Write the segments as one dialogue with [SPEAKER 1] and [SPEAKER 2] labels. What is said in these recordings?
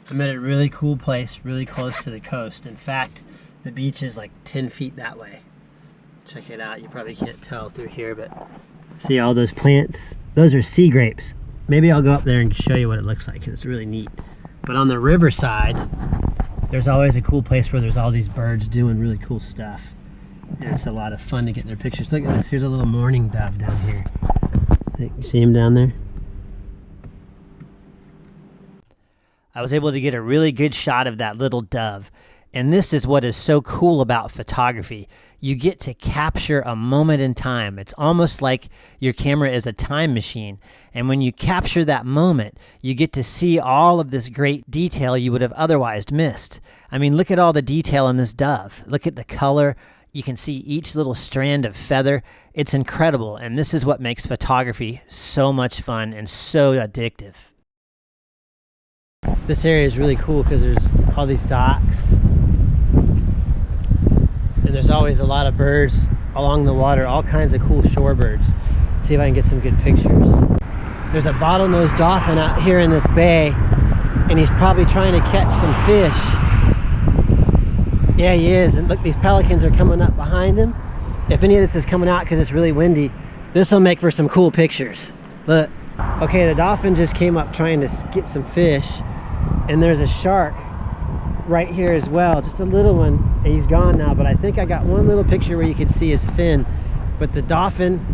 [SPEAKER 1] I'm at a really cool place, really close to the coast. In fact, the beach is like 10 feet that way. Check it out. You probably can't tell through here, but see all those plants? Those are sea grapes. Maybe I'll go up there and show you what it looks like. It's really neat. But on the riverside, there's always a cool place where there's all these birds doing really cool stuff. And it's a lot of fun to get their pictures. Look at this. Here's a little mourning dove down here. You see him down there? I was able to get a really good shot of that little dove. And this is what is so cool about photography. You get to capture a moment in time. It's almost like your camera is a time machine. And when you capture that moment, you get to see all of this great detail you would have otherwise missed. I mean, look at all the detail in this dove. Look at the color. You can see each little strand of feather. It's incredible. And this is what makes photography so much fun and so addictive. This area is really cool because there's all these docks. And there's always a lot of birds along the water, all kinds of cool shorebirds. See if I can get some good pictures. There's a bottlenose dolphin out here in this bay, and he's probably trying to catch some fish. Yeah, he is. And look, these pelicans are coming up behind him. If any of this is coming out because it's really windy, this will make for some cool pictures. Look. Okay, the dolphin just came up trying to get some fish, and there's a shark right here as well, just a little one, and he's gone now, but I think I got one little picture where you can see his fin. But the dolphin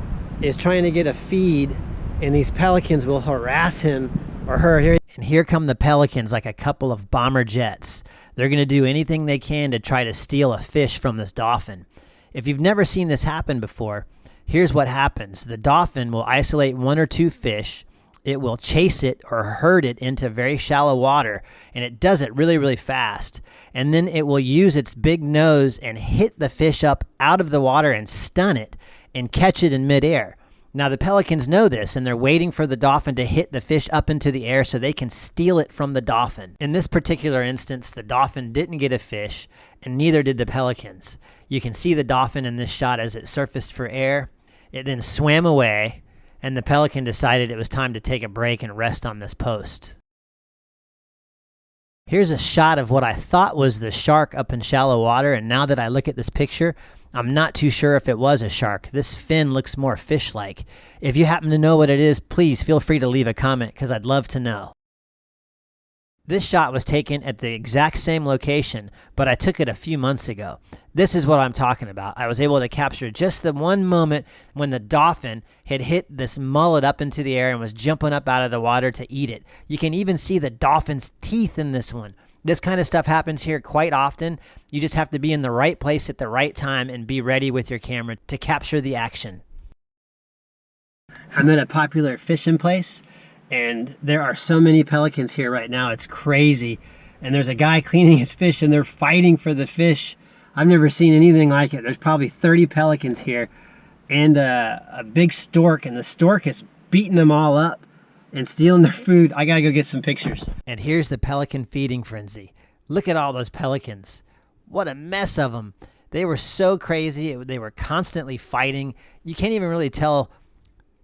[SPEAKER 1] is trying to get a feed, and these pelicans will harass him or her. And here come the pelicans like a couple of bomber jets. They're going to do anything they can to try to steal a fish from this dolphin. If you've never seen this happen before, here's what happens. The dolphin will isolate one or two fish. It will chase it or herd it into very shallow water, and it does it really, really fast. And then it will use its big nose and hit the fish up out of the water and stun it and catch it in midair. Now, the pelicans know this, and they're waiting for the dolphin to hit the fish up into the air so they can steal it from the dolphin. In this particular instance, the dolphin didn't get a fish, and neither did the pelicans. You can see the dolphin in this shot as it surfaced for air. It then swam away, and the pelican decided it was time to take a break and rest on this post. Here's a shot of what I thought was the shark up in shallow water, and now that I look at this picture, I'm not too sure if it was a shark. This fin looks more fish-like. If you happen to know what it is, please feel free to leave a comment because I'd love to know. This shot was taken at the exact same location, but I took it a few months ago. This is what I'm talking about. I was able to capture just the one moment when the dolphin had hit this mullet up into the air and was jumping up out of the water to eat it. You can even see the dolphin's teeth in this one. This kind of stuff happens here quite often. You just have to be in the right place at the right time and be ready with your camera to capture the action. I'm at a popular fishing place, and there are so many pelicans here right now. It's crazy. And there's a guy cleaning his fish, and they're fighting for the fish. I've never seen anything like it. There's probably 30 pelicans here, and a big stork, and the stork is beating them all up and stealing their food. I gotta go get some pictures. And here's the pelican feeding frenzy. Look at all those pelicans. What a mess of them. They were so crazy. They were constantly fighting. You can't even really tell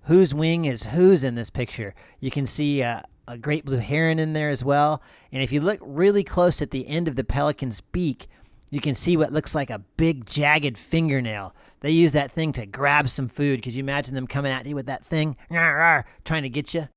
[SPEAKER 1] whose wing is whose in this picture. You can see a great blue heron in there as well. And if you look really close at the end of the pelican's beak, you can see what looks like a big jagged fingernail. They use that thing to grab some food. Could you imagine them coming at you with that thing, trying to get you?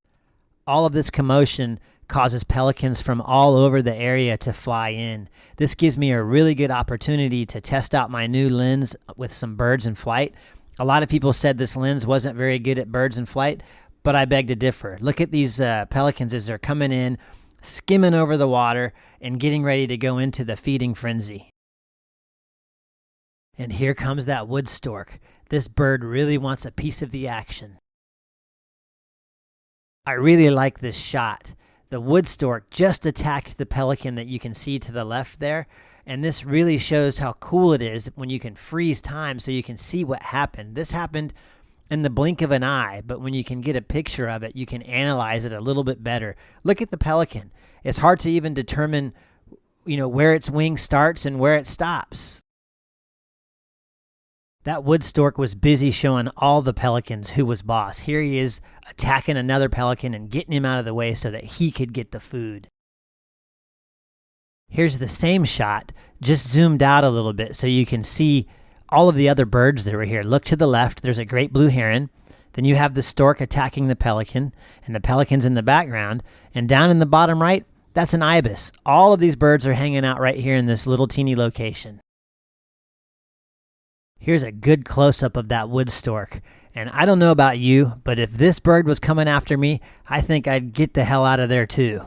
[SPEAKER 1] All of this commotion causes pelicans from all over the area to fly in. This gives me a really good opportunity to test out my new lens with some birds in flight. A lot of people said this lens wasn't very good at birds in flight, but I beg to differ. Look at these pelicans as they're coming in, skimming over the water, and getting ready to go into the feeding frenzy. And here comes that wood stork. This bird really wants a piece of the action. I really like this shot. The wood stork just attacked the pelican that you can see to the left there. And this really shows how cool it is when you can freeze time so you can see what happened. This happened in the blink of an eye, but when you can get a picture of it, you can analyze it a little bit better. Look at the pelican. It's hard to even determine, where its wing starts and where it stops. That wood stork was busy showing all the pelicans who was boss. Here he is attacking another pelican and getting him out of the way so that he could get the food. Here's the same shot, just zoomed out a little bit so you can see all of the other birds that were here. Look to the left, there's a great blue heron. Then you have the stork attacking the pelican, and the pelican's in the background. And down in the bottom right, that's an ibis. All of these birds are hanging out right here in this little teeny location. Here's a good close-up of that wood stork. And I don't know about you, but if this bird was coming after me, I think I'd get the hell out of there too.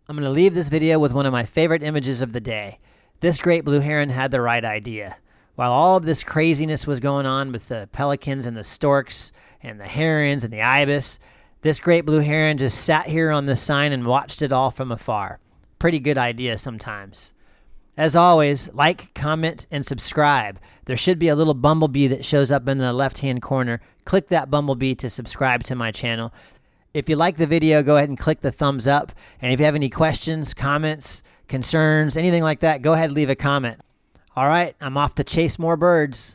[SPEAKER 1] I'm going to leave this video with one of my favorite images of the day. This great blue heron had the right idea. While all of this craziness was going on with the pelicans and the storks and the herons and the ibis, this great blue heron just sat here on this sign and watched it all from afar. Pretty good idea sometimes. As always, like, comment, and subscribe. There should be a little bumblebee that shows up in the left-hand corner. Click that bumblebee to subscribe to my channel. If you like the video, go ahead and click the thumbs up. And if you have any questions, comments, concerns, anything like that, go ahead and leave a comment. All right, I'm off to chase more birds.